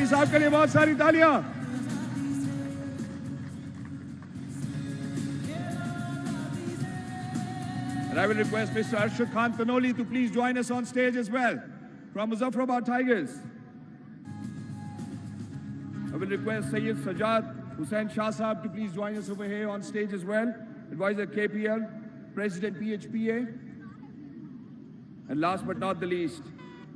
SRG साहब के लिए बहुत सारी तालियां। And I will request Mr. Arshad Khan Tanoli to please join us on stage as well from Muzaffarabad Tigers. I will request Sayyid Sajjad Hussain Shah Sahab to please join us over here on stage as well. Advisor KPL, President PHPA. And last but not the least,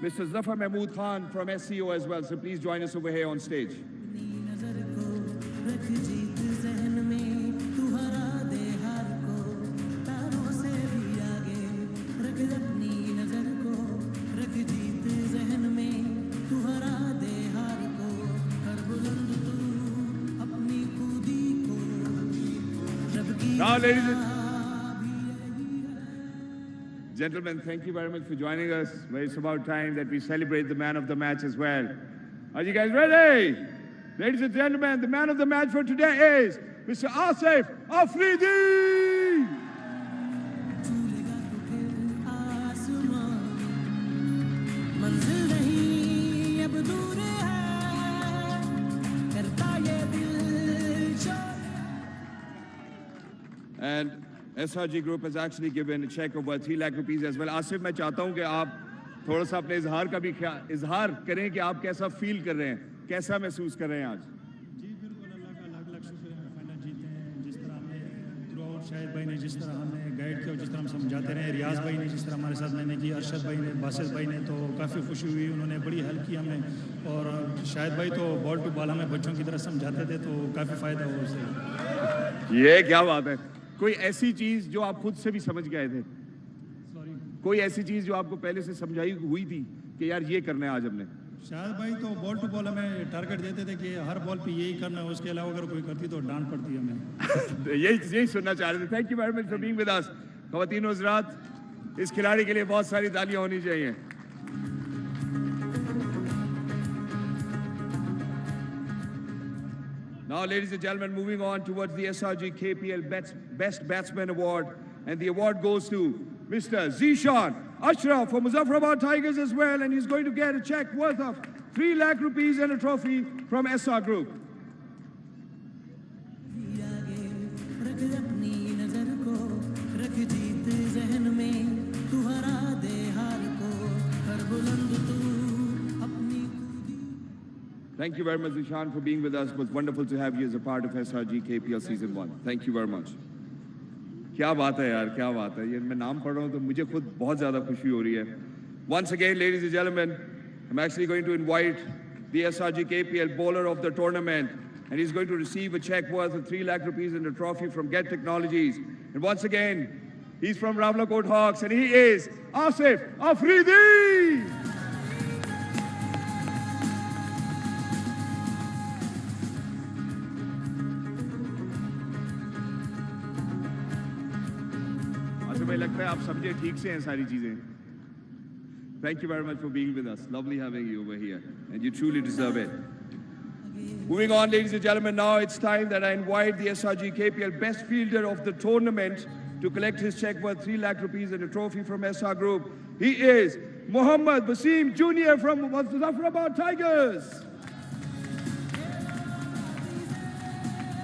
Mr. Zafar Mahmood Khan from SCO as well. So please join us over here on stage. Now, ladies and gentlemen, thank you very much for joining us. Well, it's about time that we celebrate the man of the match as well. Are you guys ready? Ladies and gentlemen, the man of the match for today is Mr. Asif Afridi. And SRG Group has actually given a check of 3 lakh rupees as well. Asif, मैं चाहता हूं कि आप थोड़ा सा अपने इजहार का भी इजहार करें कि आप कैसा फील कर रहे हैं, कैसा महसूस कर रहे हैं आज। जी बिल्कुल, अल्लाह का लाख लाख शुक्र है, फाइनल जीते हैं। जिस तरह हमने थ्रू आउट शाहिद भाई ने जिस तरह हमें गाइड किया, जिस तरह हम समझाते रहे, रियाज भाई ने जिस तरह हमारे साथ मैंने की, अरशद भाई ने, बासित भाई ने, तो काफ़ी खुशी हुई। उन्होंने बड़ी हेल्प की हमें। और शाहिद भाई तो बॉल टू बॉल हमें बच्चों की तरह समझाते थे, तो काफ़ी फ़ायदा हुआ उससे। ये क्या बात है। कोई ऐसी चीज जो आप खुद से भी समझ गए थे? सॉरी, कोई ऐसी चीज जो आपको पहले से समझाई हुई थी कि यार ये करना है आज हमने? शाहिद भाई तो बॉल टू बॉल हमें टारगेट देते थे कि हर बॉल पे यही करना है, उसके अलावा अगर कोई करती तो डांट पड़ती हमें। यही सुनना चाह रहे थे। Thank you very much for being with अस। ख़वातीन और हज़रात, इस खिलाड़ी के लिए बहुत सारी तालियां होनी चाहिए। Now, ladies and gentlemen, moving on towards the SRG KPL Best Batsman Award, and the award goes to Mr. Zishan Ashraf for Muzaffarabad Tigers as well, and he's going to get a check worth of 3 lakh rupees and a trophy from SR Group. Thank you very much, Zishan, for being with us. It was wonderful to have you as a part of SRG KPL Season 1. Thank you very much. क्या बात है यार, क्या बात है। ये मैं नाम पढ़ रहा हूँ तो मुझे खुद बहुत ज़्यादा खुशी हो रही है। Once again, ladies and gentlemen, I'm actually going to invite the SRG KPL bowler of the tournament, and he's going to receive a check worth of 3 lakh rupees and a trophy from Get Technologies. And once again, he's from Rawalakot Hawks, and he is Asif Afridi. मुझे लगता है आप समझे ठीक से हैं सारी चीजें। Thank you very much for being with us. Lovely having you over here, and you truly deserve it. Moving on, ladies and gentlemen, now it's time that I invite the SRG KPL best fielder of the tournament to collect his check worth 3 lakh rupees and a trophy from SR Group. He is Mohammad Basim Jr. from Muzaffarabad Tigers.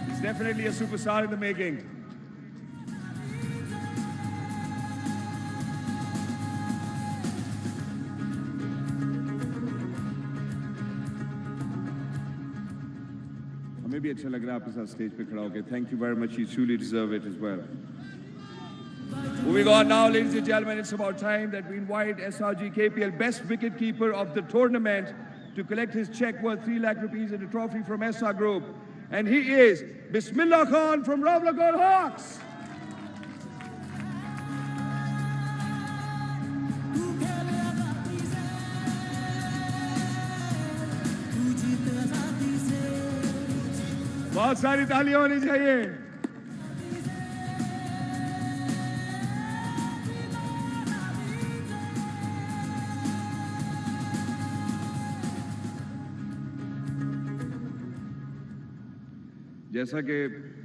He's definitely a superstar in the making. हमें भी अच्छा लग रहा है आपके साथ stage पे खड़ा होकर। Thank you very much. You truly deserve it as well. Moving on now, ladies and gentlemen, it's about time that we invite SRG KPL best wicketkeeper of the tournament to collect his check worth 3 lakh rupees and a trophy from SR Group. And he is Bismillah Khan from Rawalakot Hawks. बहुत सारी तालियां होनी चाहिए। जैसा कि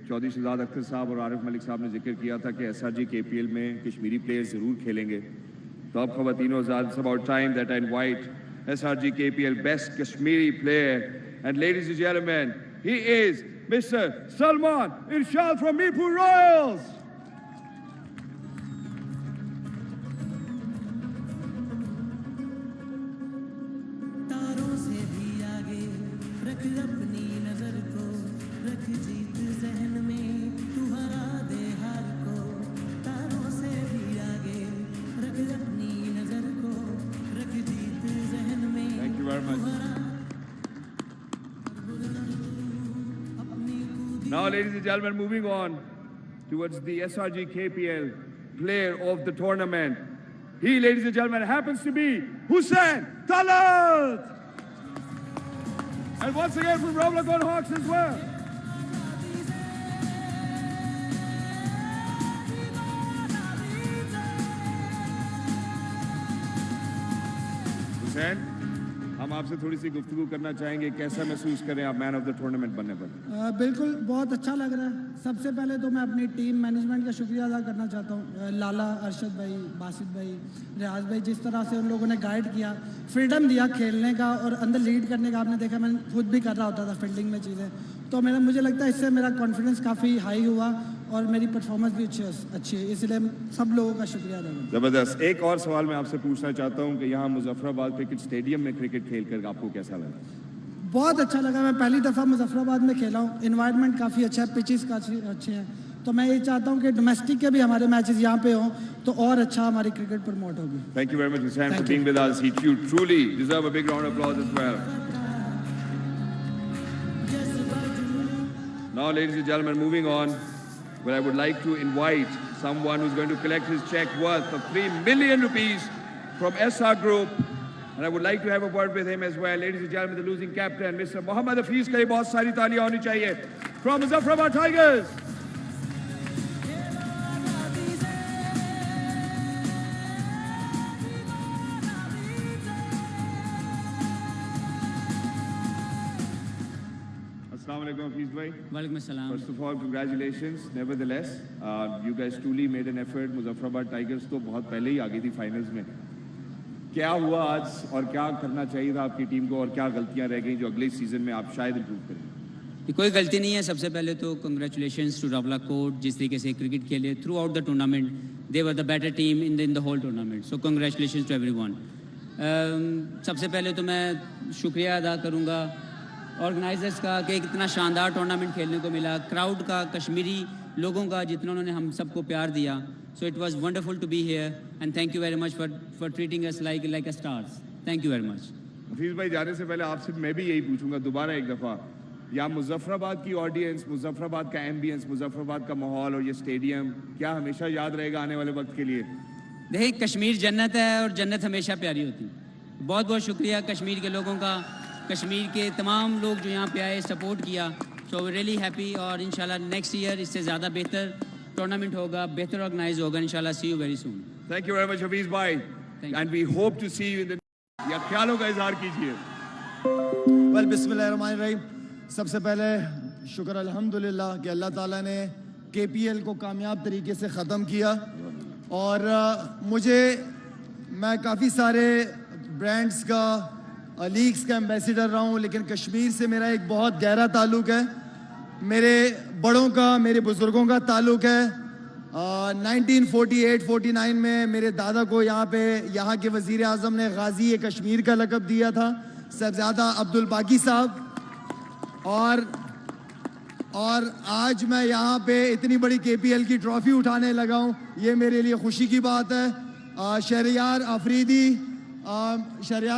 चौधरी शहजाद अख्तर साहब और आरिफ मलिक साहब ने जिक्र किया था कि एसआरजी केपीएल में कश्मीरी प्लेयर्स जरूर खेलेंगे, तो अब ख़वातीन और हज़रात, it's about time that I invite SRG KPL Best Kashmiri Player. And ladies and gentlemen, he is Mr. Salman Irshad from Mirpur Royals. Thank you very much. Now, ladies and gentlemen, moving on towards the SRG KPL Player of the Tournament. He, ladies and gentlemen, happens to be Hussain Talat. And once again from Rawalakot Hawks as well. Hussain, हम आपसे थोड़ी सी गुफ्तगू करना चाहेंगे, कैसा महसूस करें आप मैन ऑफ द टूर्नामेंट बनने पर? बिल्कुल बहुत अच्छा लग रहा है। सबसे पहले तो मैं अपनी टीम मैनेजमेंट का शुक्रिया अदा करना चाहता हूँ। लाला, अरशद भाई, बासित भाई, रियाज भाई, जिस तरह से उन लोगों ने गाइड किया, फ्रीडम दिया खेलने का और अंदर लीड करने का। आपने देखा मैं खुद भी कर रहा होता था फील्डिंग में चीज़ें, तो मुझे लगता है इससे मेरा कॉन्फिडेंस काफ़ी हाई हुआ और मेरी परफॉर्मेंस भी अच्छी है, इसलिए सब लोगों का शुक्रिया अदा करता हूं। जबरदस्त। एक और सवाल मैं आपसे पूछना चाहता हूं कि यहाँ मुजफ्फराबाद क्रिकेट स्टेडियम में क्रिकेट खेलकर आपको कैसा लगा? बहुत अच्छा लगा। मैं पहली दफ़ा मुजफ्फराबाद में खेला हूँ। इन्वायरमेंट काफ़ी अच्छा है, पिचेस काफ़ी अच्छे हैं, तो मैं ये चाहता हूँ कि डोमेस्टिक के भी हमारे मैचेस यहाँ पे हों तो और अच्छा हमारी क्रिकेट प्रमोट होगी। Thank you very much, Hussain, for being with us. You truly deserve a big round of applause as well. Now, ladies and gentlemen, moving on, where I would like to invite someone who's going to collect his check worth of 3 million rupees from SR Group. And I would like to have a word with him as well. Ladies and gentlemen, the losing captain, Mr. Mohammad Hafiz, के लिए बहुत सारी तालियां होनी चाहिए. From Muzaffarabad Tigers. Walaikum Assalam. First of all, congratulations. Nevertheless, you guys truly made an effort. Muzaffarabad Tigers तो बहुत पहले ही आ गई थी फाइनल्स में. क्या हुआ आज और क्या करना चाहिए था आपकी टीम को और क्या गलतियां रह गई जो अगले सीजन में आप शायद इंप्रूव करें? कोई गलती नहीं है। सबसे पहले तो कंग्रेचुलेशंस टू रावलाकोट, जिस तरीके से क्रिकेट खेले throughout the tournament. They were the better team in the whole tournament, so congratulations to everyone. सबसे पहले तो मैं शुक्रिया अदा करूँगा ऑर्गेनाइजर्स का कि इतना शानदार टूर्नामेंट खेलने को मिला, क्राउड का, कश्मीरी लोगों का, जितना उन्होंने हम सबको प्यार दिया। So it was wonderful to be here and thank you very much for treating us like a stars. Thank you very much. Hafeez भाई, जाने से पहले आपसे मैं भी यही पूछूंगा दोबारा एक दफ़ा, या मुजफ्फराबाद की ऑडियंस, मुजफ्फराबाद का एम्बियंस, मुजफ्फराबाद का माहौल और ये स्टेडियम क्या हमेशा याद रहेगा आने वाले वक्त के लिए? देखिए, कश्मीर जन्नत है और जन्नत हमेशा प्यारी होती है। बहुत बहुत शुक्रिया कश्मीर के लोगों का, कश्मीर के तमाम लोग जो यहाँ पे आए, सपोर्ट किया। सो रियली हैप्पी और इंशाल्लाह नेक्स्ट ईयर इससे ज़्यादा बेहतर टूर्नामेंट होगा, बेहतर ऑर्गेनाइज होगा इंशाल्लाह। See you very soon. Thank you very much Hafeez भाई, and we hope to see you in the. या ख्यालों का इजहार कीजिए। वेल, बिस्मिल्लाहिर्रहमानिर्रहीम। सबसे पहले शुक्र अल्हम्दुलिल्लाह कि अल्लाह ताला ने KPL को कामयाब तरीके से ख़त्म किया। और मैं काफ़ी सारे ब्रांड्स का, लीग्स का एम्बेसडर रहा हूँ, लेकिन कश्मीर से मेरा एक बहुत गहरा ताल्लुक़ है। मेरे बड़ों का, मेरे बुज़ुर्गों का ताल्लुक़ है। 1948-49 में मेरे दादा को यहाँ के वज़ीर आज़म ने गाज़ी कश्मीर का लक़ब दिया था, साहबज़ादा अब्दुल बाकी साहब। और आज मैं यहाँ पे इतनी बड़ी KPL की ट्रॉफी उठाने लगा हूँ, ये मेरे लिए खुशी की बात है। शहरियार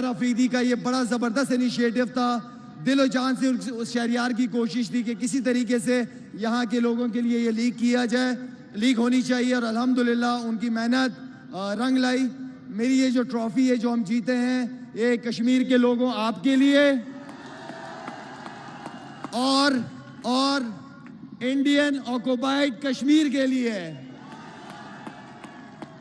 अफरीदी का ये बड़ा ज़बरदस्त इनिशिएटिव था। दिलो जान से उस शहरियार की कोशिश थी कि किसी तरीके से यहाँ के लोगों के लिए ये लीग किया जाए, लीग होनी चाहिए, और अल्हम्दुलिल्लाह उनकी मेहनत रंग लाई। मेरी ये जो ट्रॉफी है जो हम जीते हैं, ये कश्मीर के लोगों, आपके लिए और इंडियन ऑक्युपाइड कश्मीर के लिए है।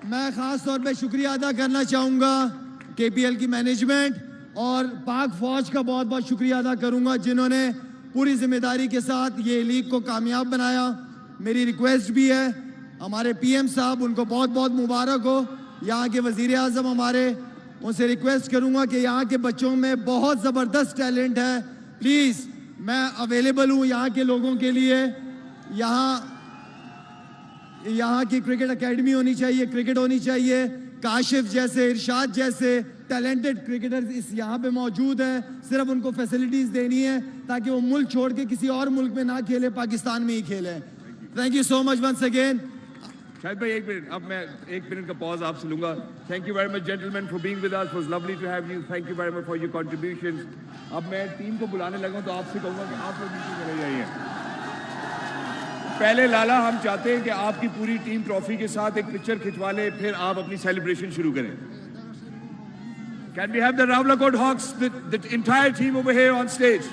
मैं ख़ास तौर पे शुक्रिया अदा करना चाहूँगा KPL की मैनेजमेंट और पाक फ़ौज का बहुत बहुत शुक्रिया अदा करूँगा, जिन्होंने पूरी जिम्मेदारी के साथ ये लीग को कामयाब बनाया। मेरी रिक्वेस्ट भी है हमारे PM साहब, उनको बहुत बहुत मुबारक हो। यहाँ के वज़ीर आज़म हमारे, उनसे रिक्वेस्ट करूंगा कि यहाँ के बच्चों में बहुत ज़बरदस्त टैलेंट है, प्लीज़ मैं अवेलेबल हूँ यहाँ के लोगों के लिए। यहाँ की क्रिकेट एकेडमी होनी चाहिए, क्रिकेट होनी चाहिए। काशिफ जैसे, इरशाद जैसे टैलेंटेड क्रिकेटर्स इस यहाँ पे मौजूद हैं, सिर्फ उनको फैसिलिटीज़ देनी है ताकि वो मुल्क छोड़ के किसी और मुल्क में ना खेले, पाकिस्तान में ही खेलें। Thank you so much once again. Shahid भाई एक मिनट, अब मैं 1 मिनट का पॉज आपसे लूंगा। Thank you very much gentleman for being with us, was lovely to have you. Thank you very much for your contributions. अब मैं टीम को बुलाने लगा तो आपसे कहूंगा कि आप लोग नीचे चले जाइए। पहले लाला, हम चाहते हैं कि आपकी पूरी टीम ट्रॉफी के साथ एक पिक्चर खिंचवा ले, फिर आप अपनी सेलिब्रेशन शुरू करें। Can we have the Rawalakot Hawks, the entire team over here on stage?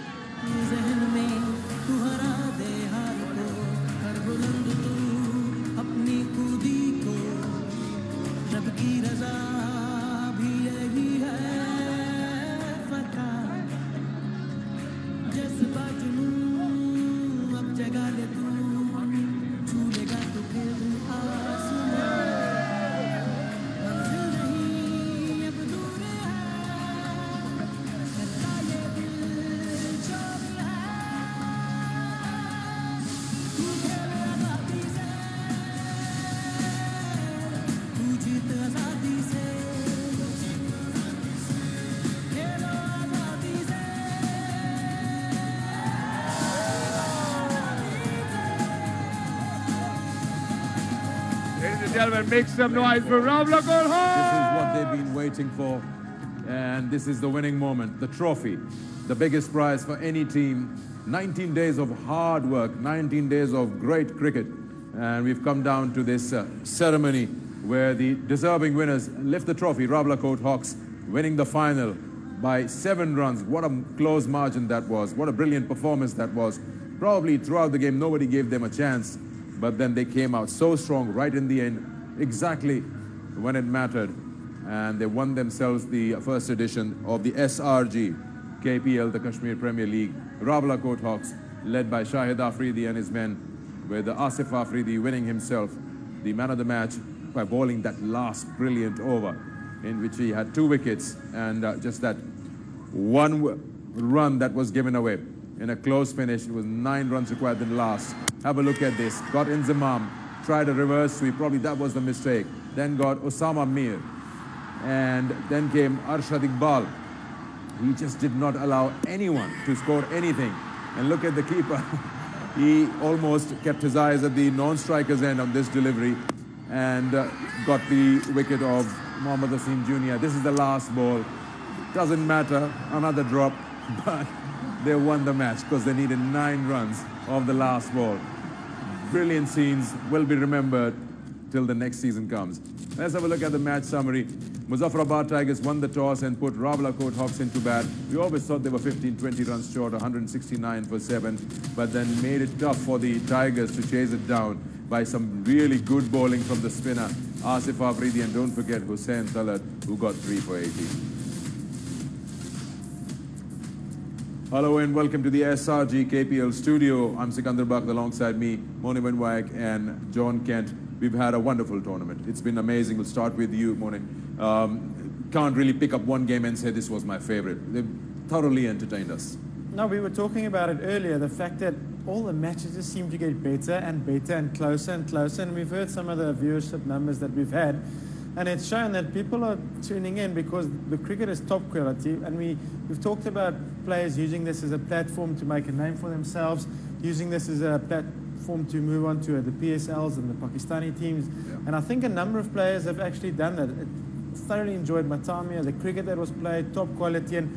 Ladies and gentlemen, make some noise for Rawalakot Hawks! This is what they've been waiting for, and this is the winning moment, the trophy, the biggest prize for any team. 19 days of hard work, 19 days of great cricket, and we've come down to this ceremony where the deserving winners lift the trophy. Rawalakot Hawks winning the final by 7 runs. What a close margin that was. What a brilliant performance that was. Probably throughout the game, nobody gave them a chance. But then they came out so strong right in the end, exactly when it mattered. And they won themselves the first edition of the SRG KPL, the Kashmir Premier League. Rawalakot Hawks, led by Shahid Afridi and his men, with Asif Afridi winning himself the man of the match by bowling that last brilliant over in which he had 2 wickets and just that 1 run that was given away. In a close finish, it was 9 runs required in the last. Have a look at this. Got Inzamam, tried a reverse sweep. Probably that was the mistake. Then got Osama Mir. And then came Arshad Iqbal. He just did not allow anyone to score anything. And look at the keeper. He almost kept his eyes at the non-striker's end on this delivery and got the wicket of Mohammad Asim Jr. This is the last ball. Doesn't matter, another drop, but they won the match because they needed 9 runs of the last ball. Brilliant scenes, will be remembered till the next season comes. Let's have a look at the match summary. Muzaffarabad Tigers won the toss and put Rawalakot Hawks into bat. We always thought they were 15-20 runs short, 169 for 7, but then made it tough for the Tigers to chase it down by some really good bowling from the spinner, Asif Afridi, and don't forget Hussain Talat, who got 3 for 18. Hello and welcome to the SRG KPL studio. I'm Sikandar Bakht, alongside me, Moni Vanwaik and John Kent. We've had a wonderful tournament. It's been amazing. We'll start with you, Moni. Can't really pick up one game and say this was my favorite. They've thoroughly entertained us. No, we were talking about it earlier, the fact that all the matches just seem to get better and better and closer and closer. And we've heard some of the viewership numbers that we've had. And it's shown that people are tuning in because the cricket is top quality. And we've talked about players using this as a platform to make a name for themselves, using this as a platform to move on to the PSLs and the Pakistani teams. Yeah. And I think a number of players have actually done that. Thoroughly enjoyed my time here, the cricket that was played, top quality. And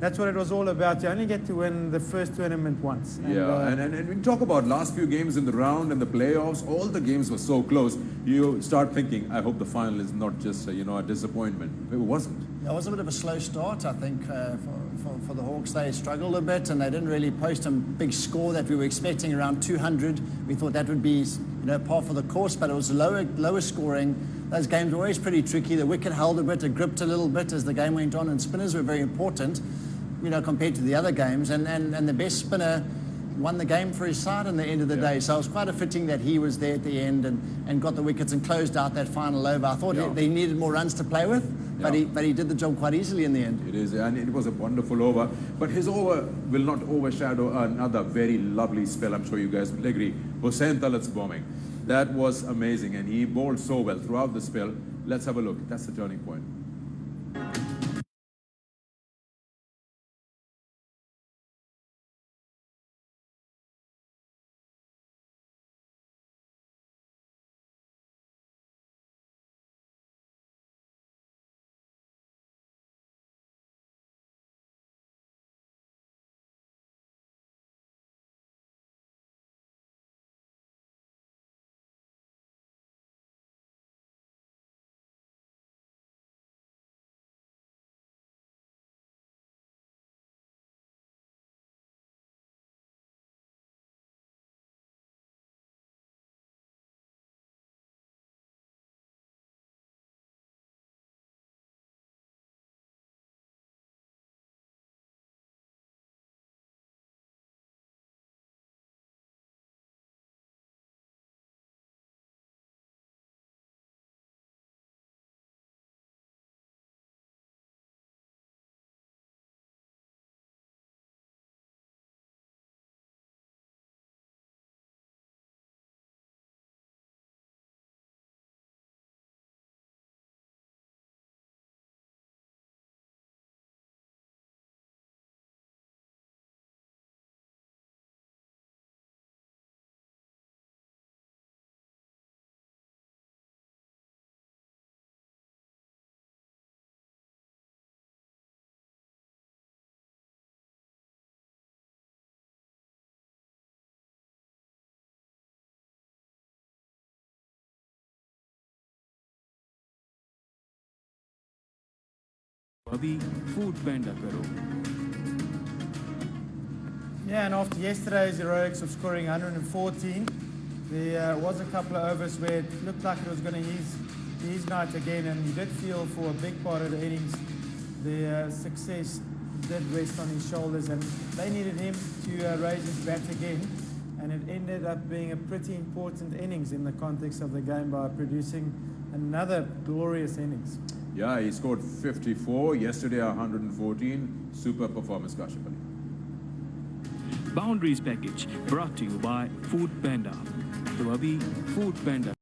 that's what it was all about. You only get to win the first tournament once. And we talk about last few games in the round and the playoffs. All the games were so close. You start thinking, I hope the final is not just a disappointment. It wasn't. It was a bit of a slow start, I think, for the Hawks. They struggled a bit and they didn't really post a big score that we were expecting, around 200. We thought that would be par for the course, but it was lower scoring. Those games were always pretty tricky. The wicket held a bit, it gripped a little bit as the game went on, and spinners were very important, compared to the other games. And the best spinner won the game for his side in the end of the day. So it was quite a fitting that he was there at the end and got the wickets and closed out that final over. I thought he needed more runs to play with. but he did the job quite easily in the end. It is, and it was a wonderful over. But his over will not overshadow another very lovely spell. I'm sure you guys will agree. Hussain Talat's bombing. That was amazing, and he bowled so well throughout the spell. Let's have a look. That's the turning point. अभी food पैंडा करो. Yeah, and after yesterday's heroics of scoring 114, there was a couple of overs where it looked like it was going to his night again, and you did feel for a big part of the innings the success did rest on his shoulders, and they needed him to raise his bat again, and it ended up being a pretty important innings in the context of the game by producing another glorious innings. Yeah, he scored 54. Yesterday, 114. Super performance, Kashmir. Boundaries package brought to you by Food Panda. तो अभी Food Panda